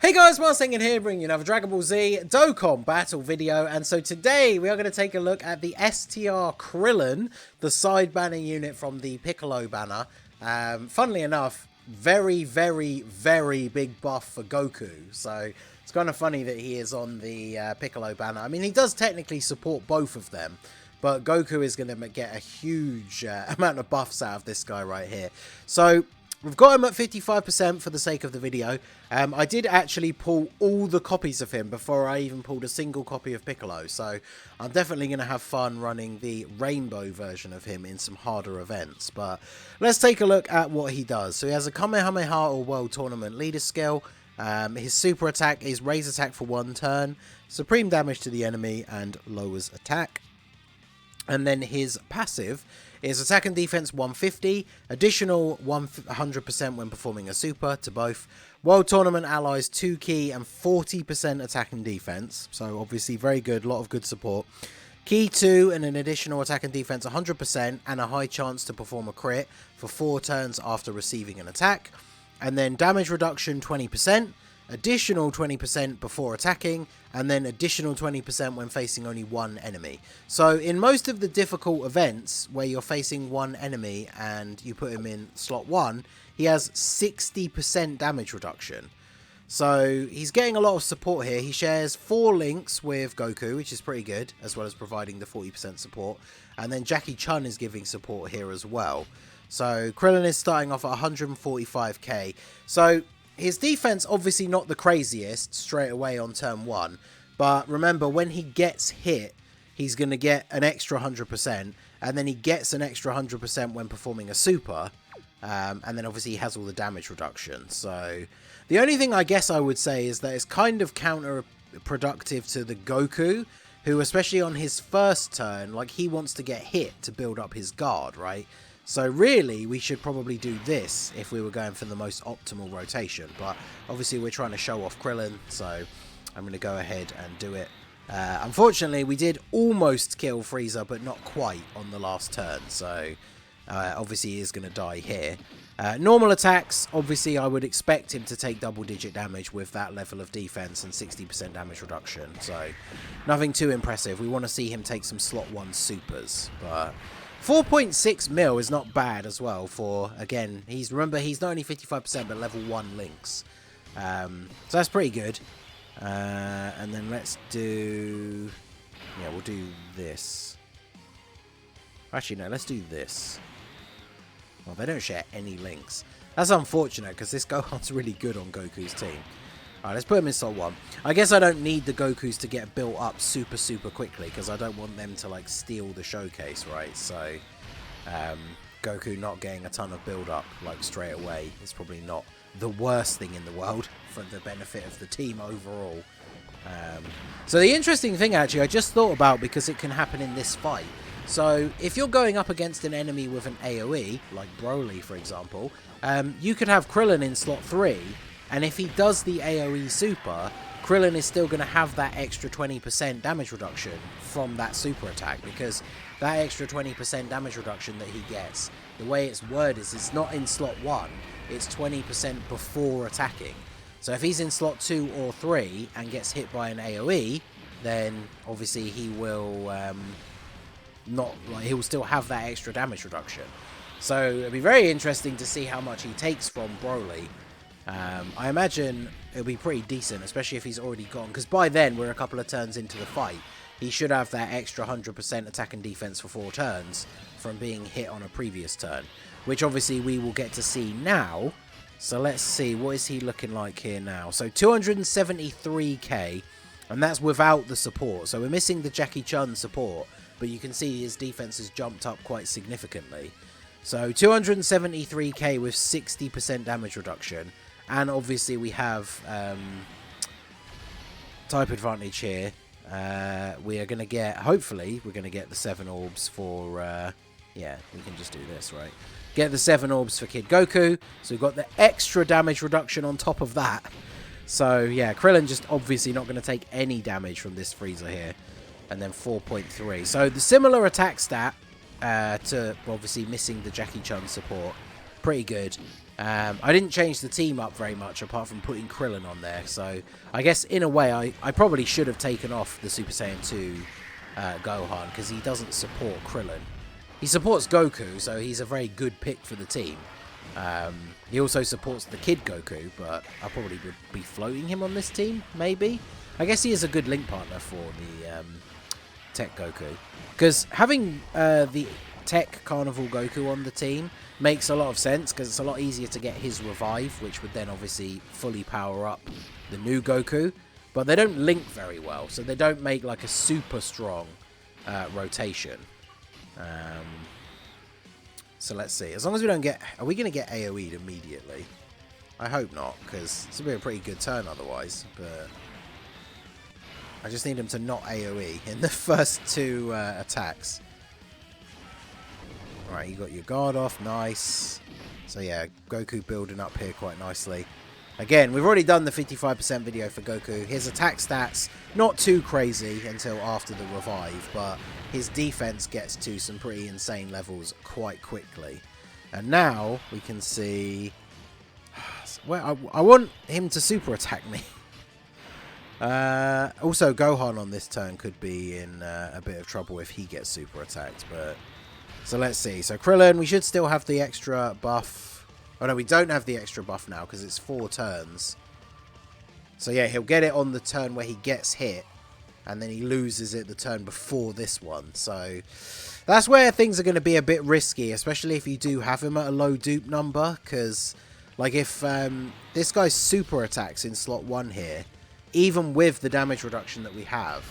Hey guys, Singing here, bringing you another Dragon Ball Z Dokkan battle video, and so today we are going to take a look at the STR Krillin, the side banner unit from the Piccolo banner. Funnily enough, very big buff for Goku, so it's kind of funny that he is on the Piccolo banner. I mean, he does technically support both of them, but Goku is going to get a huge amount of buffs out of this guy right here. So we've got him at 55% for the sake of the video. I did actually pull all the copies of him before I even pulled a single copy of Piccolo. So I'm definitely going to have fun running the rainbow version of him in some harder events. But let's take a look at what he does. So he has a Kamehameha or World Tournament Leader skill. His super attack is raise attack for 1 turn, supreme damage to the enemy, and lowers attack. And then his passive is attack and defense 150, additional 100% when performing a super to both. World Tournament allies 2 key and 40% attack and defense. So obviously very good, a lot of good support. Key 2 and an additional attack and defense 100% and a high chance to perform a crit for 4 turns after receiving an attack. And then damage reduction 20%. Additional 20% before attacking, and then additional 20% when facing only one enemy. So in most of the difficult events where you're facing one enemy and you put him in slot 1, he has 60% damage reduction. So he's getting a lot of support here. He shares 4 links with Goku, which is pretty good, as well as providing the 40% support. And then Jackie Chun is giving support here as well. So Krillin is starting off at 145k. So his defense obviously not the craziest straight away on turn 1, but remember when he gets hit, he's going to get an extra 100%, and then he gets an extra 100% when performing a super, and then obviously he has all the damage reduction. So the only thing I guess I would say is that it's kind of counterproductive to the Goku, who especially on his first turn, like he wants to get hit to build up his guard, right? So really, we should probably do this if we were going for the most optimal rotation. But obviously, we're trying to show off Krillin, so I'm going to go ahead and do it. Unfortunately, we did almost kill Frieza, but not quite on the last turn. So obviously, he is going to die here. Normal attacks, obviously, I would expect him to take double-digit damage with that level of defense and 60% damage reduction. So nothing too impressive. We want to see him take some slot 1 supers, but 4.6 mil is not bad as well for, again, remember, he's not only 55%, but level 1 links. So that's pretty good. And then let's do, yeah, we'll do this. Actually, no, let's do this. Well, they don't share any links. That's unfortunate, because this Gohan's really good on Goku's team. Alright, let's put him in slot 1. I guess I don't need the Gokus to get built up super quickly, because I don't want them to, like, steal the showcase, right? So, Goku not getting a ton of build-up, like, straight away is probably not the worst thing in the world for the benefit of the team overall. So the interesting thing, actually, I just thought about, because it can happen in this fight. So, if you're going up against an enemy with an AoE, like Broly, for example, you could have Krillin in slot 3, and if he does the AoE super, Krillin is still going to have that extra 20% damage reduction from that super attack, because that extra 20% damage reduction that he gets, the way it's worded is it's not in slot 1, it's 20% before attacking. So if he's in slot 2 or 3 and gets hit by an AoE, then obviously he will he will still have that extra damage reduction. So it'll be very interesting to see how much he takes from Broly. I imagine it'll be pretty decent, especially if he's already gone, because by then we're a couple of turns into the fight. He should have that extra 100% attack and defense for 4 turns from being hit on a previous turn, which obviously we will get to see now. So let's see, what is he looking like here now? So 273k, and that's without the support. So we're missing the Jackie Chun support, but you can see his defense has jumped up quite significantly. So 273k with 60% damage reduction. And obviously we have type advantage here. We are going to get, hopefully, we're going to get the 7 orbs for, yeah, we can just do this, right? Get the 7 orbs for Kid Goku. So we've got the extra damage reduction on top of that. So, yeah, Krillin just obviously not going to take any damage from this Frieza here. And then 4.3. So the similar attack stat to obviously missing the Jackie Chun support. Pretty good. I didn't change the team up very much apart from putting Krillin on there. So I guess in a way I probably should have taken off the Super Saiyan 2 Gohan because he doesn't support Krillin. He supports Goku, so he's a very good pick for the team. He also supports the Kid Goku, but I probably would be floating him on this team, maybe. I guess he is a good link partner for the Tech Goku. Because having the Tech Carnival Goku on the team makes a lot of sense, because it's a lot easier to get his revive, which would then obviously fully power up the new Goku. But they don't link very well, so they don't make like a super strong rotation. So let's see. As long as we don't get... Are we going to get AoE'd immediately? I hope not, because it's going to be a pretty good turn otherwise. But I just need him to not AoE in the first two attacks. Alright, you got your guard off. Nice. So yeah, Goku building up here quite nicely. Again, we've already done the 55% video for Goku. His attack stats, not too crazy until after the revive, but his defense gets to some pretty insane levels quite quickly. And now we can see... Well, I want him to super attack me. Also, Gohan on this turn could be in a bit of trouble if he gets super attacked. But so let's see. So Krillin, we should still have the extra buff. Oh no, we don't have the extra buff now because it's 4 turns. So yeah, he'll get it on the turn where he gets hit, and then he loses it the turn before this one. So that's where things are going to be a bit risky, especially if you do have him at a low dupe number. Because like if this guy's super attacks in slot 1 here, even with the damage reduction that we have,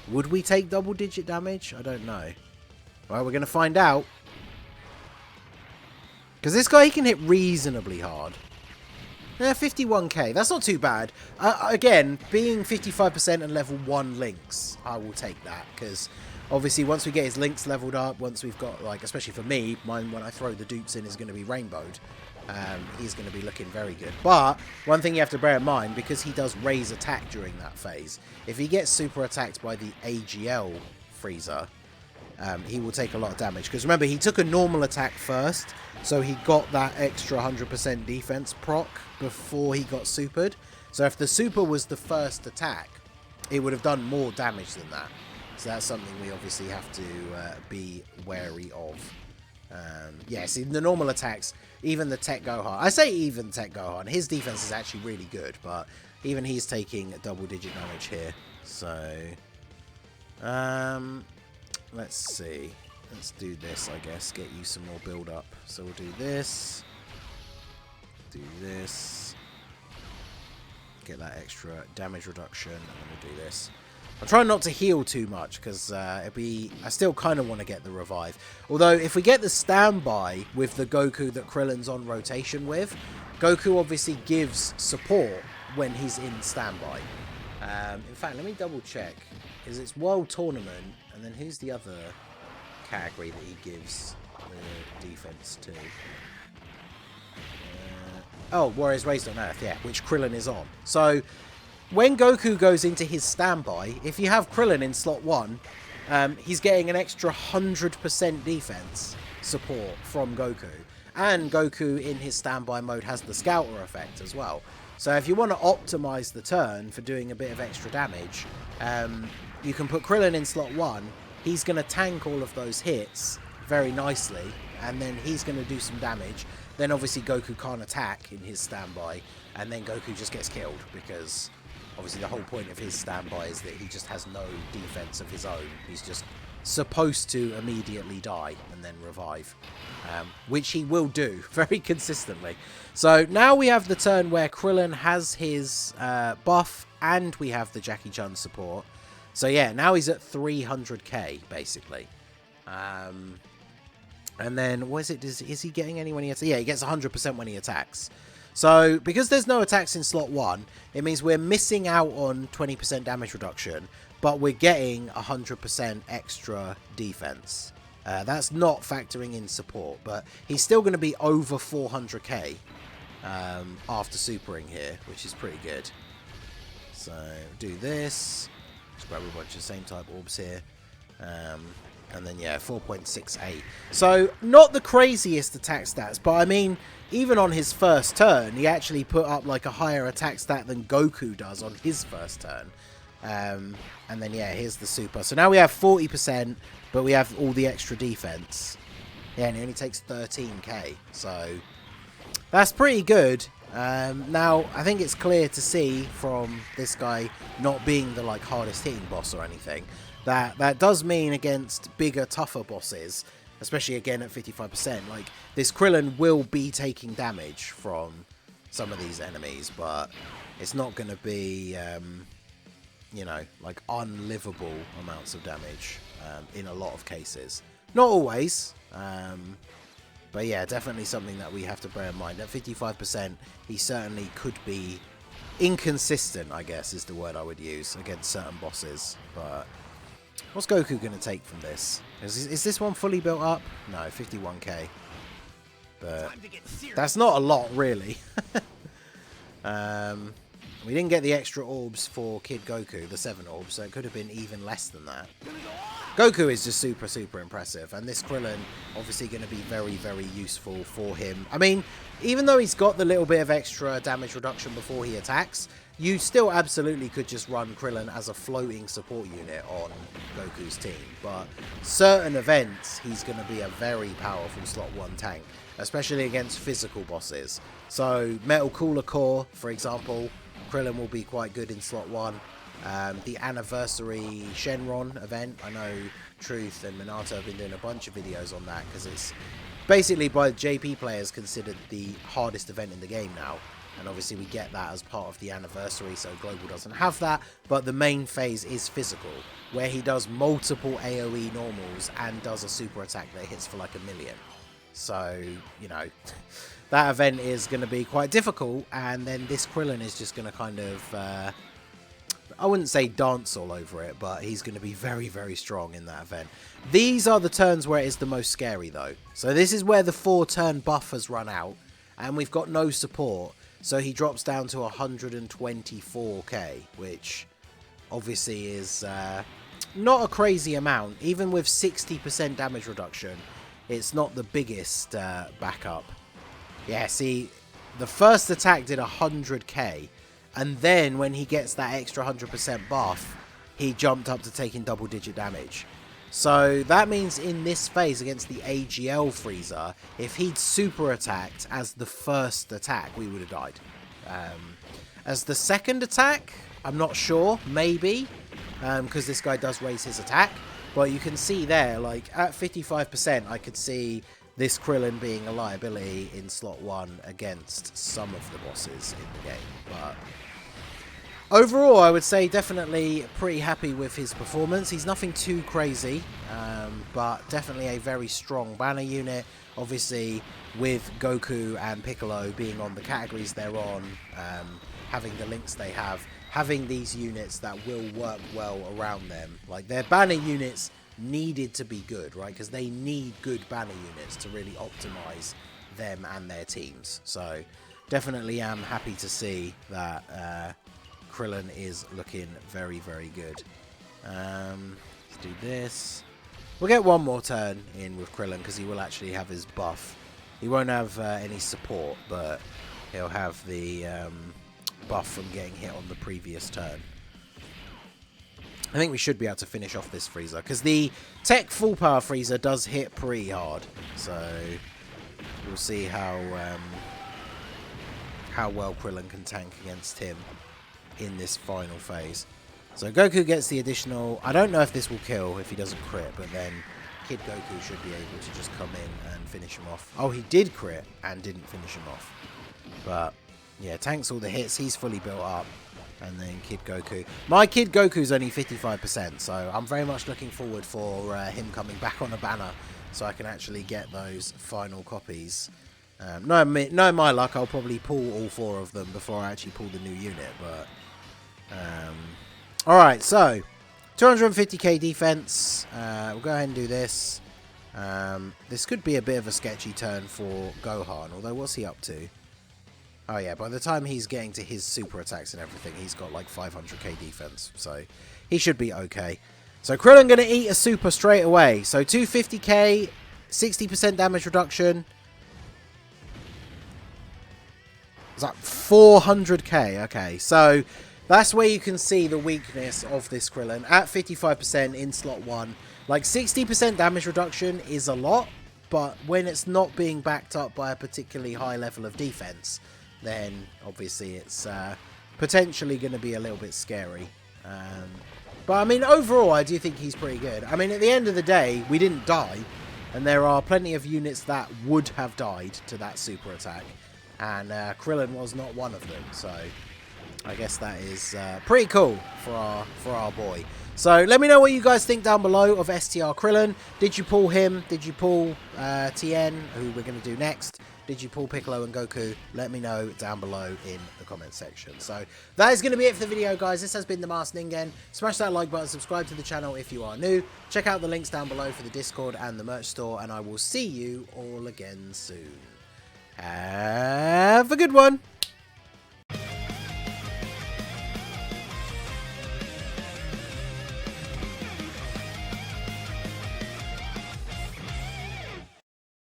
would we take double-digit damage? I don't know. Well, we're going to find out. Because this guy, he can hit reasonably hard. Yeah, 51k. That's not too bad. Again, being 55% and level 1 links, I will take that. Because obviously, once we get his links leveled up, once we've got, like, especially for me, mine when I throw the dupes in is going to be rainbowed. He's going to be looking very good. But one thing you have to bear in mind, because he does raise attack during that phase, if he gets super attacked by the AGL Frieza, he will take a lot of damage. Because remember, he took a normal attack first, so he got that extra 100% defense proc before he got supered. So if the super was the first attack, it would have done more damage than that. So that's something we obviously have to be wary of. Yeah, see, the normal attacks, even the Tech Gohan, I say even Tech Gohan, his defense is actually really good, but even he's taking double-digit damage here. So, let's see. Let's do this, I guess. Get you some more build-up. So we'll do this. Do this. Get that extra damage reduction. And then we'll do this. I'm trying not to heal too much because I still kind of want to get the revive. Although, if we get the standby with the Goku that Krillin's on rotation with, Goku obviously gives support when he's in standby. In fact, let me double check. Because it's World Tournament, and then who's the other category that he gives the defense to? Oh, Warriors Raised on Earth, yeah, which Krillin is on. So, when Goku goes into his standby, if you have Krillin in slot 1, he's getting an extra 100% defense support from Goku. And Goku in his standby mode has the Scouter effect as well. So if you want to optimize the turn for doing a bit of extra damage, you can put Krillin in slot 1. He's going to tank all of those hits very nicely, and then he's going to do some damage. Then obviously Goku can't attack in his standby, and then Goku just gets killed, because obviously the whole point of his standby is that he just has no defense of his own. He's just supposed to immediately die and then revive, which he will do very consistently. So now we have the turn where Krillin has his buff, and we have the Jackie Chun support. So yeah, now he's at 300k basically. And then, what is it? Is he getting any when he attacks? Yeah, he gets 100% when he attacks. So, because there's no attacks in slot 1, it means we're missing out on 20% damage reduction, but we're getting 100% extra defense. That's not factoring in support, but he's still going to be over 400k after supering here, which is pretty good. So, do this. Just grab a bunch of same type orbs here. And then, yeah, 4.68. So, not the craziest attack stats, but I mean, even on his first turn, he actually put up like a higher attack stat than Goku does on his first turn. And then, yeah, here's the super. So now we have 40%, but we have all the extra defense. Yeah, and he only takes 13k. So, that's pretty good. Now, I think it's clear to see from this guy not being the like hardest hitting boss or anything, that does mean against bigger, tougher bosses, especially again at 55%, like this Krillin will be taking damage from some of these enemies, but it's not going to be, you know, like unlivable amounts of damage in a lot of cases. Not always, but yeah, definitely something that we have to bear in mind. At 55%, he certainly could be inconsistent, I guess, is the word I would use, against certain bosses. But what's Goku going to take from this? Is this one fully built up? No, 51k. But that's not a lot, really. We didn't get the extra orbs for Kid Goku, the 7 orbs, so it could have been even less than that. Goku is just super, super impressive, and this Krillin obviously going to be very, very useful for him. I mean, even though he's got the little bit of extra damage reduction before he attacks, you still absolutely could just run Krillin as a floating support unit on Goku's team. But certain events, he's going to be a very powerful slot 1 tank, especially against physical bosses. So Metal Cooler Core, for example, Krillin will be quite good in slot 1. The anniversary Shenron event, I know Truth and Minato have been doing a bunch of videos on that because it's basically by JP players considered the hardest event in the game now. And obviously we get that as part of the anniversary, so Global doesn't have that. But the main phase is physical, where he does multiple AoE normals and does a super attack that hits for like 1,000,000. So, you know, that event is going to be quite difficult. And then this Krillin is just going to kind of, I wouldn't say dance all over it, but he's going to be very, very strong in that event. These are the turns where it is the most scary, though. So this is where the 4-turn buff has run out, and we've got no support. So he drops down to 124k, which obviously is not a crazy amount. Even with 60% damage reduction, it's not the biggest backup. Yeah, see, the first attack did 100k, and then when he gets that extra 100% buff, he jumped up to taking double-digit damage. So that means in this phase against the AGL Freezer, if he'd super attacked as the first attack, we would have died. As the second attack, I'm not sure, maybe, because this guy does raise his attack. But you can see there, like at 55%, I could see this Krillin being a liability in slot 1 against some of the bosses in the game. But overall, I would say definitely pretty happy with his performance. He's nothing too crazy, but definitely a very strong banner unit. Obviously, with Goku and Piccolo being on the categories they're on, having the links they have, having these units that will work well around them. Like, their banner units needed to be good, right? Because they need good banner units to really optimize them and their teams. So, definitely am happy to see that Krillin is looking very, very good. Let's do this. We'll get one more turn in with Krillin because he will actually have his buff. He won't have any support, but he'll have the buff from getting hit on the previous turn. I think we should be able to finish off this Freezer because the Tech Full Power Freezer does hit pretty hard. So we'll see how well Krillin can tank against him in this final phase. So Goku gets the additional. I don't know if this will kill if he doesn't crit, but then Kid Goku should be able to just come in and finish him off. Oh, he did crit and didn't finish him off. But yeah, tanks all the hits. He's fully built up. And then Kid Goku. My Kid Goku's only 55%, so I'm very much looking forward for him coming back on a banner so I can actually get those final copies. No, my luck, I'll probably pull all 4 of them before I actually pull the new unit, but alright, so 250k defense. We'll go ahead and do this. This could be a bit of a sketchy turn for Gohan, although what's he up to? Oh yeah, by the time he's getting to his super attacks and everything, he's got like 500k defense, so he should be okay. So Krillin going to eat a super straight away. So 250k, 60% damage reduction. It's like 400k. Okay, so that's where you can see the weakness of this Krillin. At 55% in slot 1. Like 60% damage reduction is a lot, but when it's not being backed up by a particularly high level of defense, then obviously it's potentially going to be a little bit scary. But I mean, overall, I do think he's pretty good. I mean, at the end of the day, we didn't die, and there are plenty of units that would have died to that super attack. And Krillin was not one of them, so I guess that is pretty cool for our boy. So let me know what you guys think down below of STR Krillin. Did you pull him? Did you pull TN, who we're going to do next? Did you pull Piccolo and Goku? Let me know down below in the comment section. So that is going to be it for the video, guys. This has been the Masked Ningen. Smash that like button, subscribe to the channel if you are new. Check out the links down below for the Discord and the merch store, and I will see you all again soon. Have a good one.